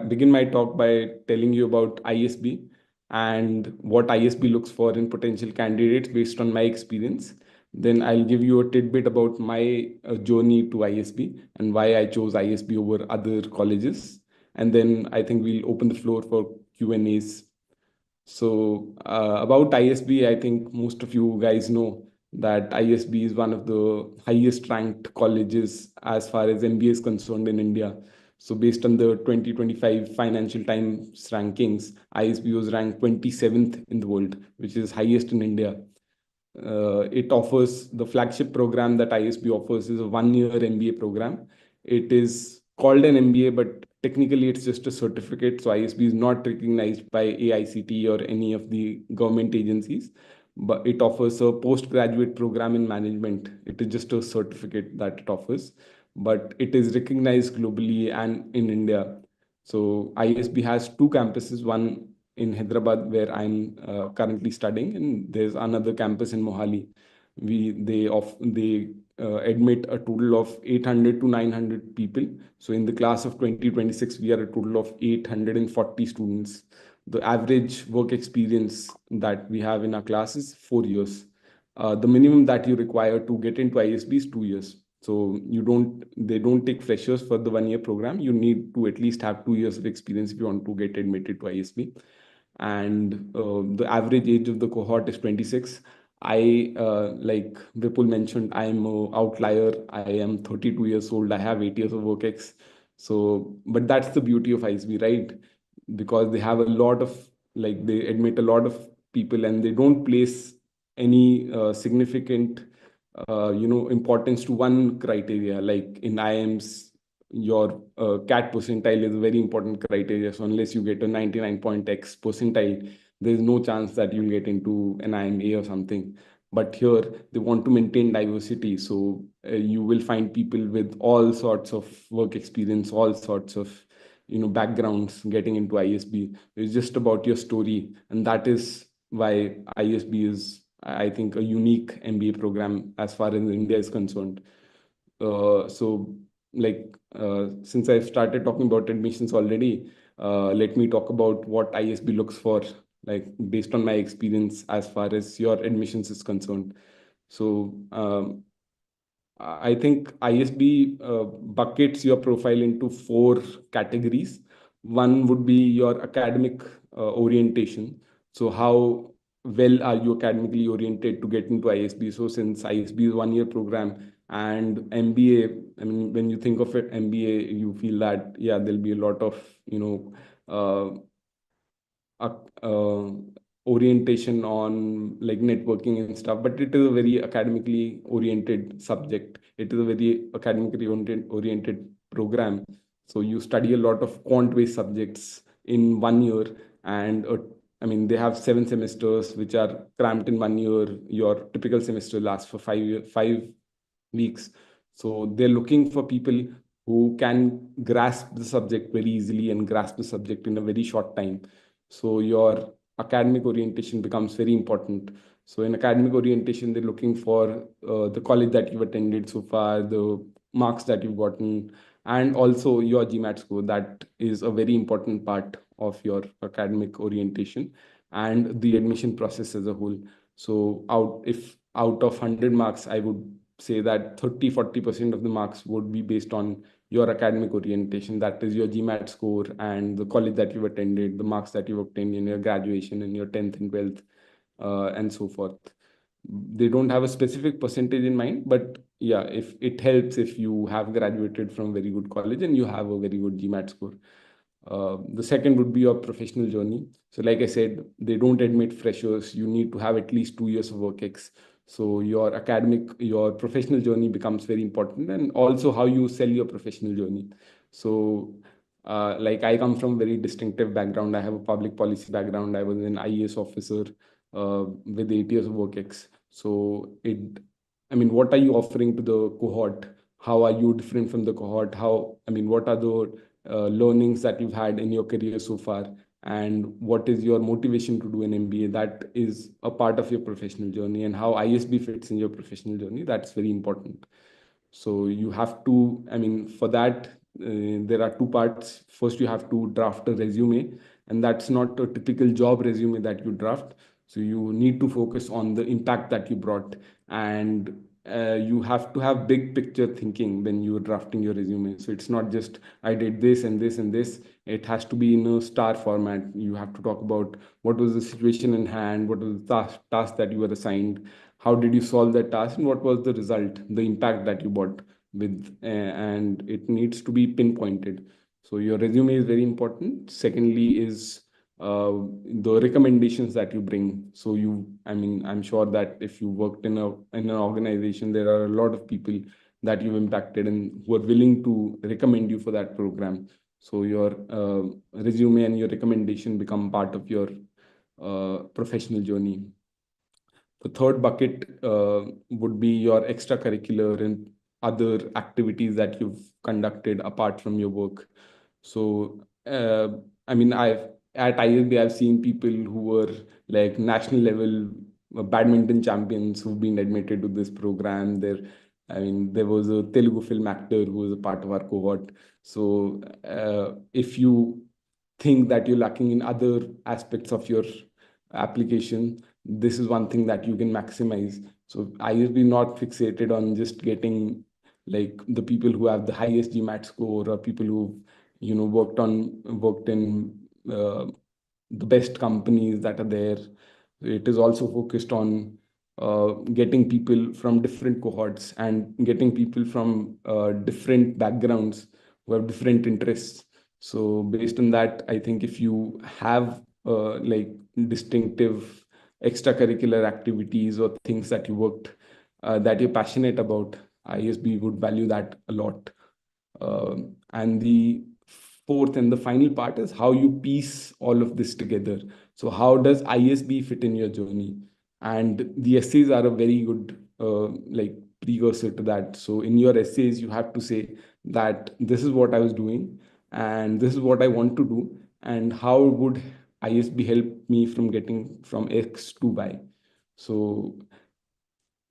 begin my talk by telling you about ISB and what ISB looks for in potential candidates based on my experience. Then I'll give you a tidbit about my journey to ISB and why I chose ISB over other colleges. And then I think we'll open the floor for Q&As. So about ISB, I think most of you guys know that ISB is one of the highest ranked colleges as far as MBA is concerned in India. So based on the 2025 Financial Times rankings, ISB was ranked 27th in the world, which is highest in India. It offers the flagship program that ISB offers is a 1-year MBA program. It is called an MBA, but technically it's just a certificate. So ISB is not recognized by AICTE or any of the government agencies, but it offers a postgraduate program in management. It is just a certificate that it offers, but it is recognized globally and in India. So ISB has 2 campuses, one in Hyderabad, where I'm currently studying, and there's another campus in Mohali. They admit a total of 800 to 900 people. So in the class of 2026, we are a total of 840 students. The average work experience that we have in our class is 4 years. The minimum that you require to get into ISB is 2 years. So they don't take freshers for the 1-year program. You need to at least have 2 years of experience if you want to get admitted to ISB. And the average age of the cohort is 26. Like Vipul mentioned, I am an outlier. I am 32 years old. I have 8 years of work ex. So, but that's the beauty of ISB, right? Because they have a lot of, like, they admit a lot of people, and they don't place any significant, importance to one criteria. Like in IIMs, your CAT percentile is a very important criteria. So unless you get a 99.x percentile, there's no chance that you'll get into an IMA or something. But here they want to maintain diversity. So you will find people with all sorts of work experience, all sorts of backgrounds getting into ISB. It's just about your story. And that is why ISB is, I think, a unique MBA program as far as India is concerned. So since I've started talking about admissions already, let me talk about what ISB looks for, like based on my experience as far as your admissions is concerned. So I think ISB buckets your profile into 4 categories. One would be your academic orientation. So how well are you academically oriented to get into ISB? So since ISB is 1-year program, and MBA, I mean, when you think of it, MBA, you feel that, yeah, there'll be a lot of, orientation on like networking and stuff, but it is a very academically oriented subject. It is a very academically oriented program. So you study a lot of quant-based subjects in 1 year, and I mean, they have 7 semesters which are cramped in 1 year. Your typical semester lasts for 5 weeks. So they're looking for people who can grasp the subject very easily and grasp the subject in a very short time. So your academic orientation becomes very important. So in academic orientation, they're looking for the college that you've attended so far, the marks that you've gotten, and also your GMAT score. That is a very important part of your academic orientation and the admission process as a whole. So out of 100 marks, I would say that 30-40% of the marks would be based on your academic orientation. That is your GMAT score and the college that you've attended, the marks that you've obtained in your graduation, in your 10th and 12th, and so forth. They don't have a specific percentage in mind, but yeah, if it helps if you have graduated from very good college and you have a very good GMAT score. The second would be your professional journey. So like I said, they don't admit freshers. You need to have at least 2 years of work ex. So your professional journey becomes very important, and also how you sell your professional journey. So like I come from a very distinctive background. I have a public policy background. I was an IAS officer with 8 years of work ex. So what are you offering to the cohort? How are you different from the cohort? What are the learnings that you've had in your career so far? And what is your motivation to do an MBA? That is a part of your professional journey, and how ISB fits in your professional journey. That's very important. So you have to, for that, there are two parts. First, you have to draft a resume, and that's not a typical job resume that you draft. So you need to focus on the impact that you brought, and you have to have big picture thinking when you're drafting your resume. So it's not just I did this and this and this. It has to be in a star format. You have to talk about what was the situation in hand, what was the task that you were assigned, how did you solve that task, and what was the result, the impact that you brought with, and it needs to be pinpointed. So your resume is very important. Secondly is the recommendations that you bring. So I'm sure that if you worked in an organization, there are a lot of people that you've impacted and who are willing to recommend you for that program. So your resume and your recommendation become part of your professional journey. The third bucket would be your extracurricular and other activities that you've conducted apart from your work. So, I've at ISB, I've seen people who were like national level badminton champions who've been admitted to this program. There was a Telugu film actor who was a part of our cohort. So, if you think that you're lacking in other aspects of your application, this is one thing that you can maximize. So ISB not fixated on just getting like the people who have the highest GMAT score or people who worked in the best companies that are there. It is also focused on getting people from different cohorts and getting people from different backgrounds who have different interests. So based on that, I think if you have like distinctive extracurricular activities or things that you worked that you're passionate about, ISB would value that a lot. And the fourth and the final part is how you piece all of this together. So how does ISB fit in your journey? And the essays are a very good like precursor to that. So in your essays, you have to say that this is what I was doing and this is what I want to do, and how would ISB help me from getting from X to Y. So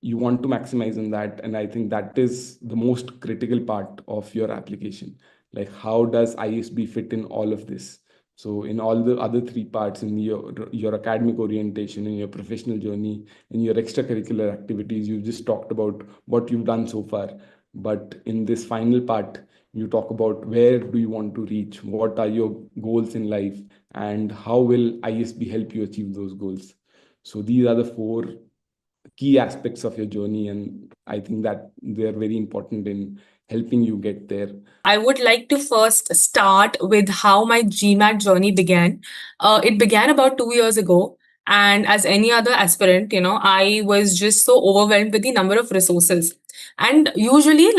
you want to maximize on that, and I think that is the most critical part of your application. Like how does ISB fit in all of this? So in all the other three parts, in your academic orientation, in your professional journey, in your extracurricular activities, you just talked about what you've done so far. But in this final part, you talk about where do you want to reach, what are your goals in life, and how will ISB help you achieve those goals. So these are the four key aspects of your journey, and I think that they're very important in helping you get there. I would like to first start with how my GMAT journey began. It began about 2 years ago. And as any other aspirant, I was just so overwhelmed with the number of resources. And usually,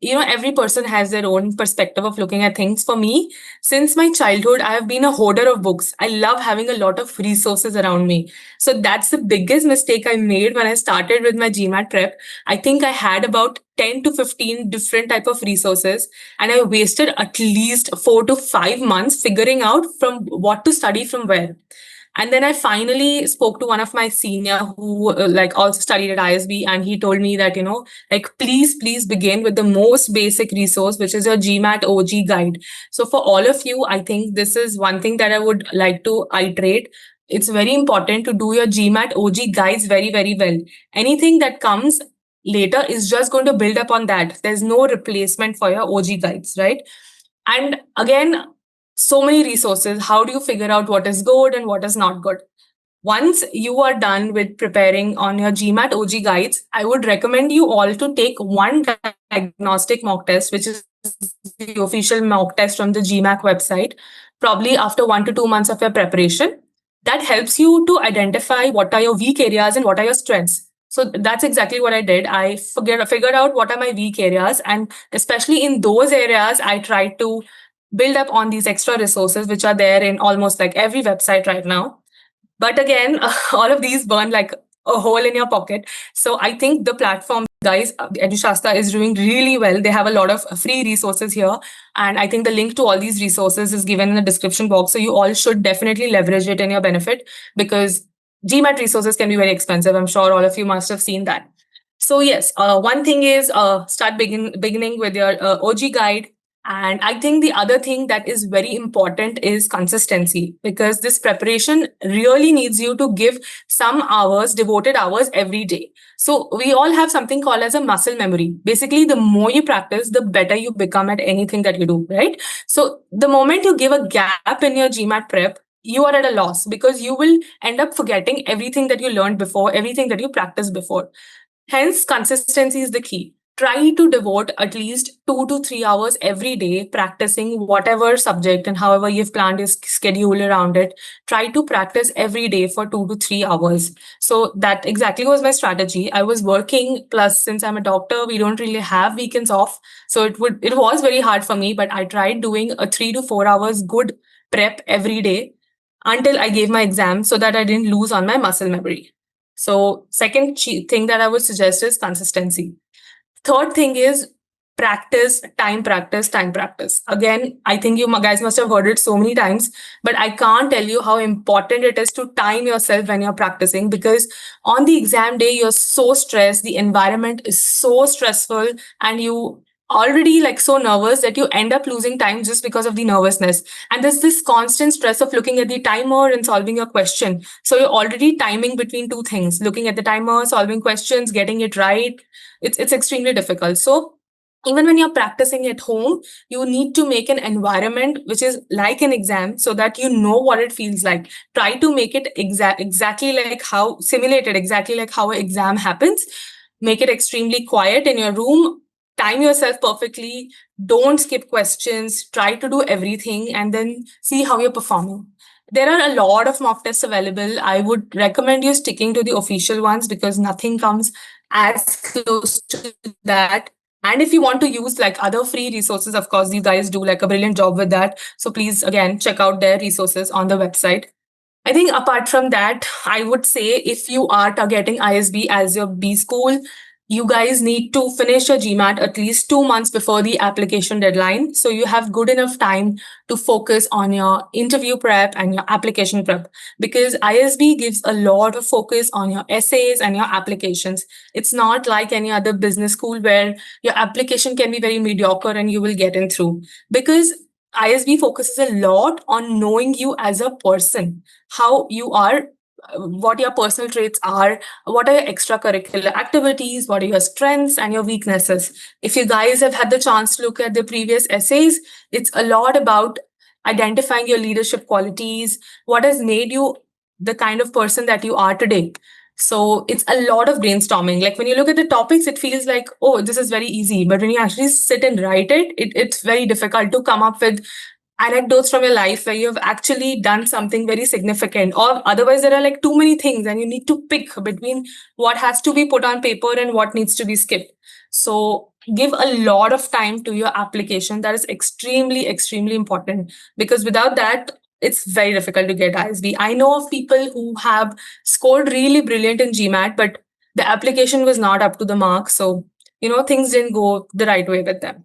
every person has their own perspective of looking at things. For me, since my childhood, I have been a hoarder of books. I love having a lot of resources around me. So that's the biggest mistake I made when I started with my GMAT prep. I think I had about 10 to 15 different type of resources, and I wasted at least 4 to 5 months figuring out from what to study from where. And then I finally spoke to one of my senior who also studied at ISB, and he told me that please begin with the most basic resource, which is your GMAT OG guide. So for all of you, I think this is one thing that I would like to iterate. It's very important to do your GMAT OG guides very, very well. Anything that comes later is just going to build up on that. There's no replacement for your OG guides, right? And again, so many resources. How do you figure out what is good and what is not good? Once you are done with preparing on your GMAT OG guides, I would recommend you all to take one diagnostic mock test, which is the official mock test from the GMAT website, probably after 1 to 2 months of your preparation. That helps you to identify what are your weak areas and what are your strengths. So that's exactly what I did. I figured out what are my weak areas, and especially in those areas, I tried to build up on these extra resources, which are there in almost like every website right now. But again, all of these burn like a hole in your pocket. So I think the platform, guys, EduShastra is doing really well. They have a lot of free resources here. And I think the link to all these resources is given in the description box. So you all should definitely leverage it in your benefit, because GMAT resources can be very expensive. I'm sure all of you must have seen that. So yes, one thing is start beginning with your OG guide. And I think the other thing that is very important is consistency, because this preparation really needs you to give some hours, devoted hours every day. So we all have something called as a muscle memory. Basically, the more you practice, the better you become at anything that you do, right? So the moment you give a gap in your GMAT prep, you are at a loss, because you will end up forgetting everything that you learned before, everything that you practiced before. Hence, consistency is the key. Try to devote at least 2 to 3 hours every day practicing whatever subject and however you've planned your schedule around it. Try to practice every day for 2 to 3 hours. So that exactly was my strategy. I was working, plus since I'm a doctor, we don't really have weekends off. So it was very hard for me, but I tried doing a 3 to 4 hours good prep every day until I gave my exam so that I didn't lose on my muscle memory. So, second thing that I would suggest is consistency. Third thing is practice, time practice, time practice. Again, I think you guys must have heard it so many times, but I can't tell you how important it is to time yourself when you're practicing, because on the exam day, you're so stressed, the environment is so stressful, and you already like so nervous that you end up losing time just because of the nervousness. And there's this constant stress of looking at the timer and solving your question. So you're already timing between two things, looking at the timer, solving questions, getting it right. It's extremely difficult. So even when you're practicing at home, you need to make an environment which is like an exam so that you know what it feels like. Try to make it exactly like how simulated, exactly like how an exam happens. Make it extremely quiet in your room. Time yourself perfectly. Don't skip questions. Try to do everything and then see how you're performing. There are a lot of mock tests available. I would recommend you sticking to the official ones because nothing comes as close to that. And if you want to use like other free resources, of course, these guys do like a brilliant job with that. So please, again, check out their resources on the website. I think apart from that, I would say if you are targeting ISB as your B school, you guys need to finish your GMAT at least 2 months before the application deadline. So you have good enough time to focus on your interview prep and your application prep, because ISB gives a lot of focus on your essays and your applications. It's not like any other business school where your application can be very mediocre and you will get in through, because ISB focuses a lot on knowing you as a person, how you are, what your personal traits are, what are your extracurricular activities, what are your strengths and your weaknesses. If you guys have had the chance to look at the previous essays, it's a lot about identifying your leadership qualities, what has made you the kind of person that you are today. So it's a lot of brainstorming. Like when you look at the topics, it feels like, oh, this is very easy. But when you actually sit and write it's very difficult to come up with anecdotes from your life where you have actually done something very significant, or otherwise there are like too many things and you need to pick between what has to be put on paper and what needs to be skipped. So give a lot of time to your application. That is extremely important, because without that it's very difficult to get ISB. I know of people who have scored really brilliant in GMAT, but the application was not up to the mark, so things didn't go the right way with them.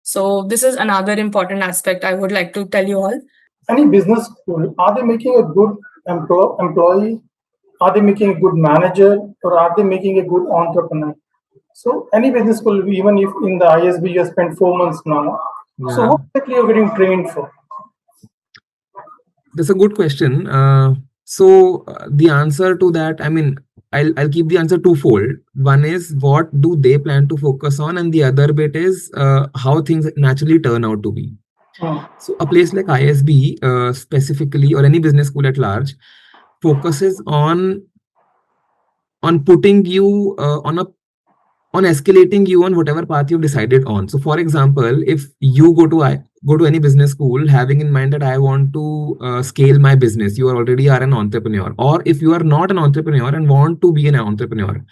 So this is another important aspect I would like to tell you all. Any business school, are they making a good employee? Are they making a good manager? Or are they making a good entrepreneur? So any business school, even if in the ISB you have spent 4 months now, so what exactly you're getting trained for? That's a good question. The answer to that, I mean, I'll keep the answer twofold. One is what do they plan to focus on, and the other bit is how things naturally turn out to be. So a place like ISB specifically, or any business school at large, focuses on putting you on escalating you on whatever path you've decided on. So for example, if you go to any business school having in mind that I want to scale my business, you already are an entrepreneur, or if you are not an entrepreneur and want to be an entrepreneur,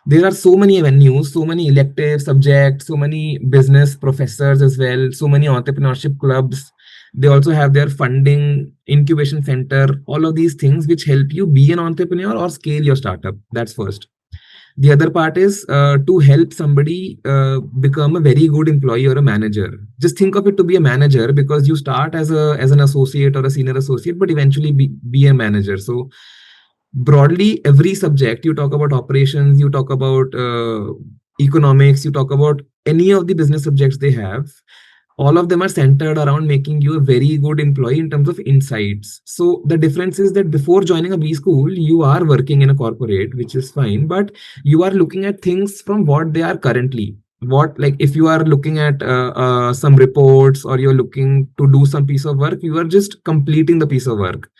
there are so many avenues, so many elective subjects, so many business professors as well, so many entrepreneurship clubs. They also have their funding, incubation center, all of these things which help you be an entrepreneur or scale your startup. That's first. The other part is to help somebody become a very good employee or a manager. Just think of it to be a manager, because you start as an associate or a senior associate, but eventually be a manager. So broadly, every subject, you talk about operations, you talk about economics, you talk about any of the business subjects they have, all of them are centered around making you a very good employee in terms of insights. So the difference is that before joining a B school, you are working in a corporate, which is fine, but you are looking at things from what they are currently. What, like, if you are looking at some reports, or you're looking to do some piece of work, you are just completing the piece of work.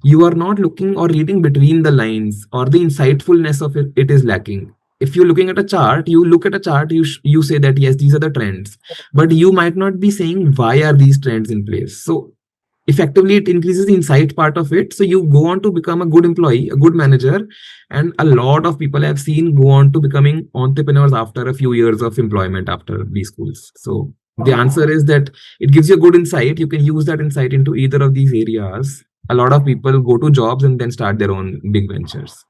You are not looking or reading between the lines, or the insightfulness of it is lacking. If you're looking at a chart, you look at a chart, you say that yes, these are the trends, but you might not be saying why are these trends in place. So effectively it increases the insight part of it, so you go on to become a good employee, a good manager. And a lot of people I've seen go on to becoming entrepreneurs after a few years of employment after these schools. So the answer is that it gives you a good insight. You can use that insight into either of these areas. A lot of people go to jobs and then start their own big ventures.